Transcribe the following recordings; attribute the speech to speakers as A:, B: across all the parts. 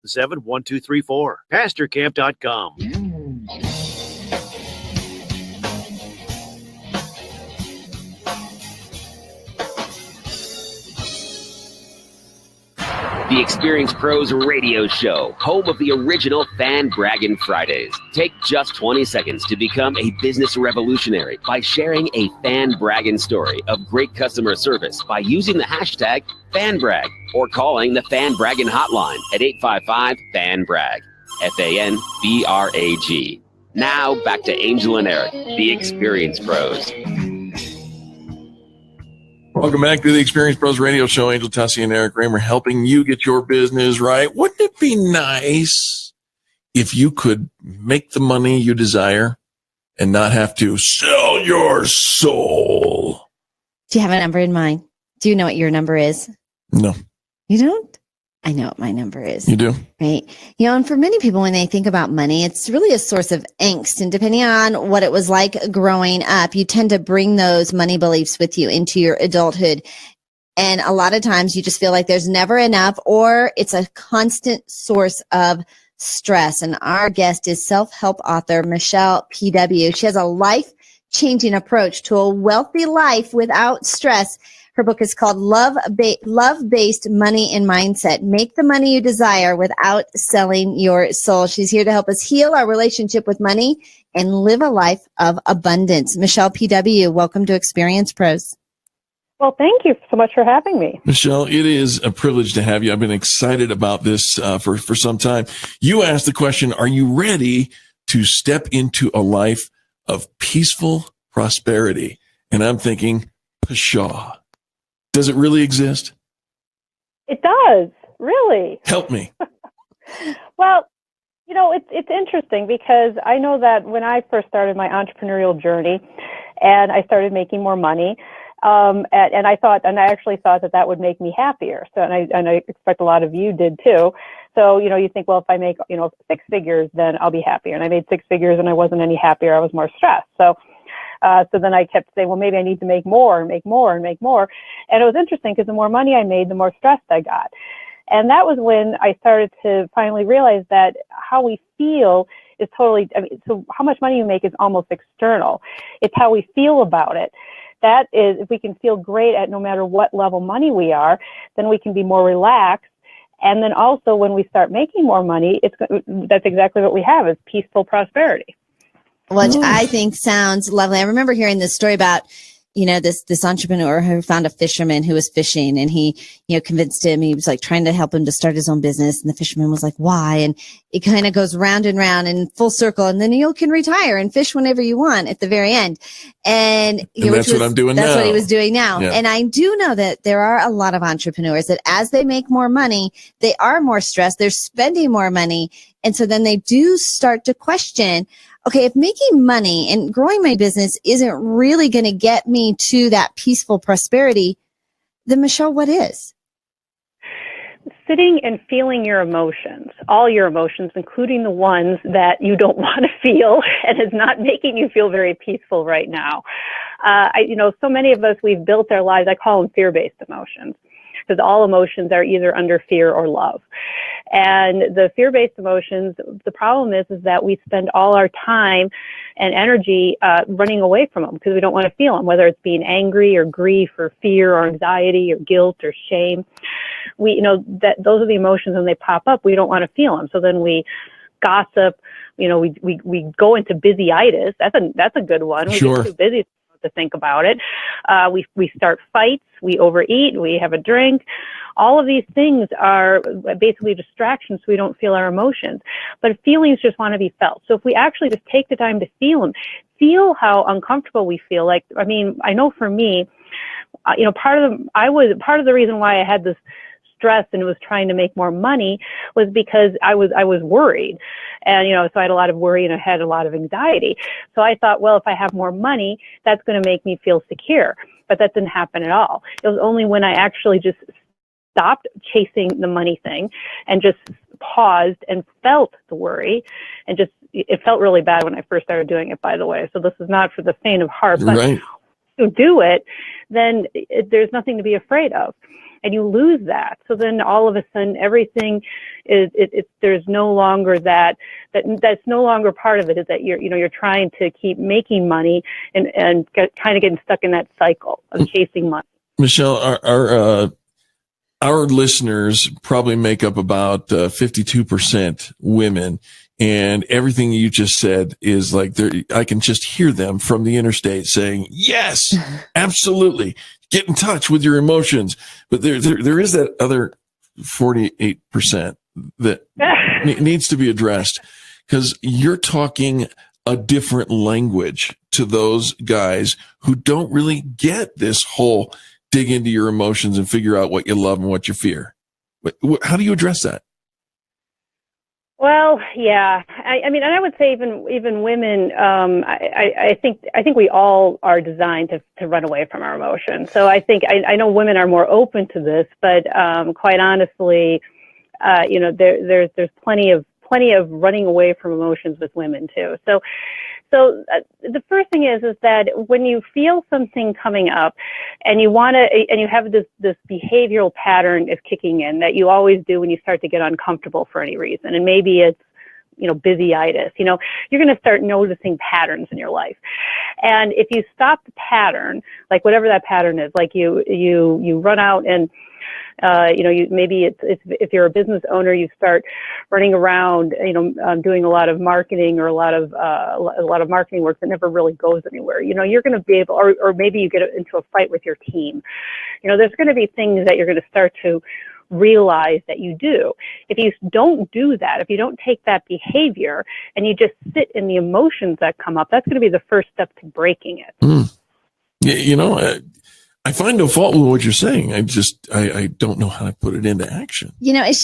A: 877-1234. PastorCamp.com.
B: The Experience Pros Radio Show, home of the original Fan Braggin' Fridays. Take just 20 seconds to become a business revolutionary by sharing a Fan Braggin' story of great customer service by using the hashtag FanBrag or calling the Fan Braggin' hotline at 855-FAN-BRAG, FANBRAG. Now back to Angel and Eric, the Experience Pros.
C: Welcome back to the Experience Pros Radio Show. Angel Tussie and Eric Kramer helping you get your business right. Wouldn't it be nice if you could make the money you desire and not have to sell your soul?
D: Do you have a number in mind? Do you know what your number is?
C: No.
D: You don't? I know what my number is.
C: You do?
D: Right. And for many people, when they think about money, it's really a source of angst. And depending on what it was like growing up, you tend to bring those money beliefs with you into your adulthood. And a lot of times you just feel like there's never enough, or it's a constant source of stress. And our guest is self-help author Michelle P.W. She has a life-changing approach to a wealthy life without stress. Her book is called Love-Based Money and Mindset. Make the money you desire without selling your soul. She's here to help us heal our relationship with money and live a life of abundance. Michelle P.W., welcome to Experience Pros.
E: Well, thank you so much for having me.
C: Michelle, it is a privilege to have you. I've been excited about this for some time. You asked the question, are you ready to step into a life of peaceful prosperity? And I'm thinking, pshaw. Does it really exist?
E: It does, really.
C: Help me.
E: Well, it's interesting because I know that when I first started my entrepreneurial journey and I started making more money, and I actually thought that would make me happier. So, and I expect a lot of you did too. So, you think, well, if I make, 6 figures, then I'll be happier. And I made 6 figures and I wasn't any happier. I was more stressed. So then I kept saying, well, maybe I need to make more and make more and make more. And it was interesting because the more money I made, the more stressed I got. And that was when I started to finally realize that how we feel is totally, so how much money you make is almost external. It's how we feel about it. That is, if we can feel great at no matter what level money we are, then we can be more relaxed. And then also when we start making more money, that's exactly what we have is peaceful prosperity.
D: Which I think sounds lovely. I remember hearing this story about, this entrepreneur who found a fisherman who was fishing, and he, convinced him, he was like trying to help him to start his own business. And the fisherman was like, why? And it kind of goes round and round in full circle. And then you can retire and fish whenever you want at the very end. And
C: that's what I'm doing now.
D: That's what he was doing now.
C: Yeah.
D: And I do know that there are a lot of entrepreneurs that as they make more money, they are more stressed. They're spending more money. And so then they do start to question, okay, if making money and growing my business isn't really going to get me to that peaceful prosperity, then Michelle, what is?
E: Sitting and feeling your emotions, all your emotions, including the ones that you don't want to feel and is not making you feel very peaceful right now. So many of us, we've built our lives, I call them fear-based emotions, because all emotions are either under fear or love. And the fear-based emotions, the problem is that we spend all our time and energy running away from them because we don't want to feel them, whether it's being angry or grief or fear or anxiety or guilt or shame. That those are the emotions when they pop up, we don't want to feel them. So then we gossip, we go into busy-itis. That's a good one. We get too busy to think about it. We start fights, we overeat, we have a drink. All of these things are basically distractions so we don't feel our emotions. But feelings just want to be felt. So if we actually just take the time to feel them, feel how uncomfortable we feel. Like, I know for me, part of the reason why I had this stress and was trying to make more money was because I was worried. And, so I had a lot of worry and I had a lot of anxiety. So I thought, well, if I have more money, that's going to make me feel secure. But that didn't happen at all. It was only when I actually just stopped chasing the money thing and just paused and felt the worry. And it felt really bad when I first started doing it, by the way. So this is not for the faint of heart, but
C: right.
E: To do it, then there's nothing to be afraid of. and you lose that. So then all of a sudden everything there's no longer that's no longer part of it, is that you're trying to keep making money and kind of getting stuck in that cycle of chasing money.
C: Michelle, our listeners probably make up about 52% women, and everything you just said is like, I can just hear them from the interstate saying, yes, absolutely. Get in touch with your emotions. But there is that other 48% that needs to be addressed, because you're talking a different language to those guys who don't really get this whole dig into your emotions and figure out what you love and what you fear. How do you address that?
E: Well, yeah. I mean, and I would say even women, I think we all are designed to run away from our emotions. So I think, I know women are more open to this, but quite honestly, there's plenty of running away from emotions with women too. So the first thing is that when you feel something coming up and you have this behavioral pattern is kicking in that you always do when you start to get uncomfortable for any reason, and maybe it's busyitis, you're going to start noticing patterns in your life. And if you stop the pattern, like whatever that pattern is, like you run out and maybe it's if you're a business owner, you start running around, doing a lot of marketing or a lot of marketing work that never really goes anywhere. You're going to be able, or maybe you get into a fight with your team. There's going to be things that you're going to start to realize that you do. If you don't do that, if you don't take that behavior and you just sit in the emotions that come up, that's going to be the first step to breaking it.
C: I find no fault with what you're saying. I don't know how to put it into action.
D: It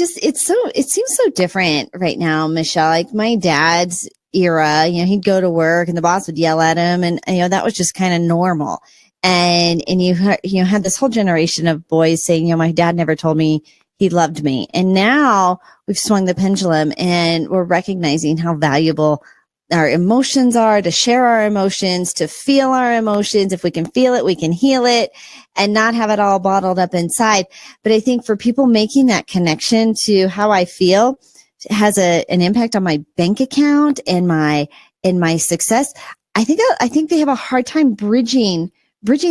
D: seems so different right now, Michelle. Like my dad's era, he'd go to work and the boss would yell at him, and that was just kind of normal. And you had this whole generation of boys saying, my dad never told me he loved me. And now we've swung the pendulum and we're recognizing how valuable our emotions are, to share our emotions, to feel our emotions. If we can feel it, we can heal it and not have it all bottled up inside. But I think for people making that connection to how I feel has an impact on my bank account and my success. I think they have a hard time bridging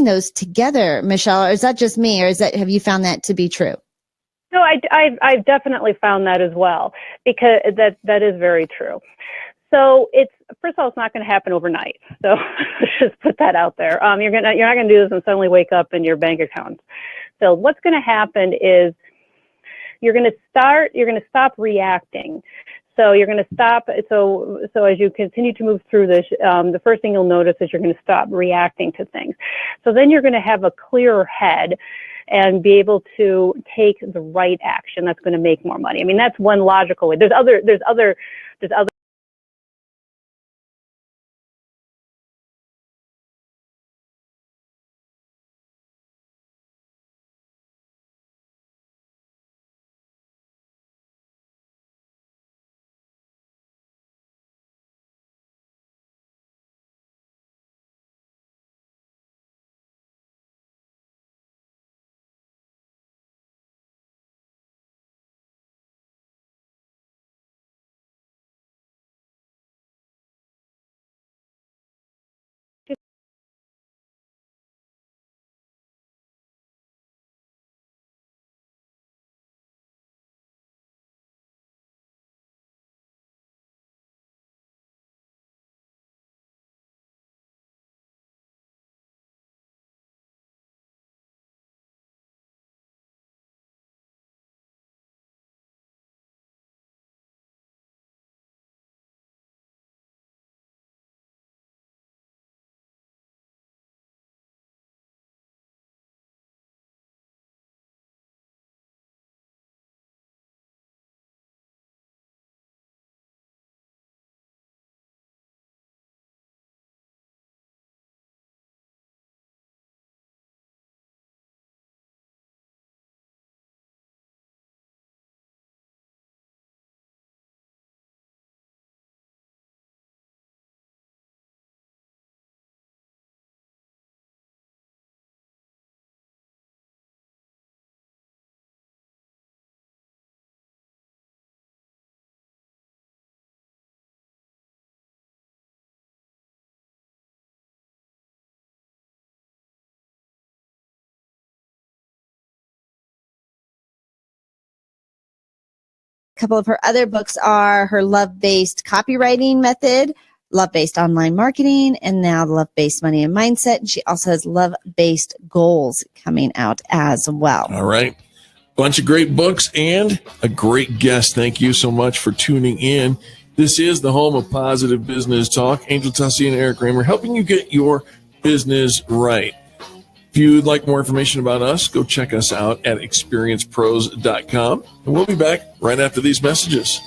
D: those together, Michelle. Or is that just me, or have you found that to be true?
E: No, I've definitely found that as well, because that is very true. So first of all, it's not going to happen overnight. So let's just put that out there. You're not going to do this and suddenly wake up in your bank account. So what's going to happen is you're going to stop reacting. So you're going to stop. So as you continue to move through this, the first thing you'll notice is you're going to stop reacting to things. So then you're going to have a clearer head and be able to take the right action that's going to make more money. I mean, that's one logical way. There's other
D: couple of her other books are her Love-Based Copywriting Method, Love-Based Online Marketing, and now Love-Based Money and Mindset. And she also has Love-Based Goals coming out as well.
C: All right. Bunch of great books and a great guest. Thank you so much for tuning in. This is the home of positive business talk. Angel Tussie and Eric Kramer helping you get your business right. If you'd like more information about us, go check us out at experiencepros.com. And we'll be back right after these messages.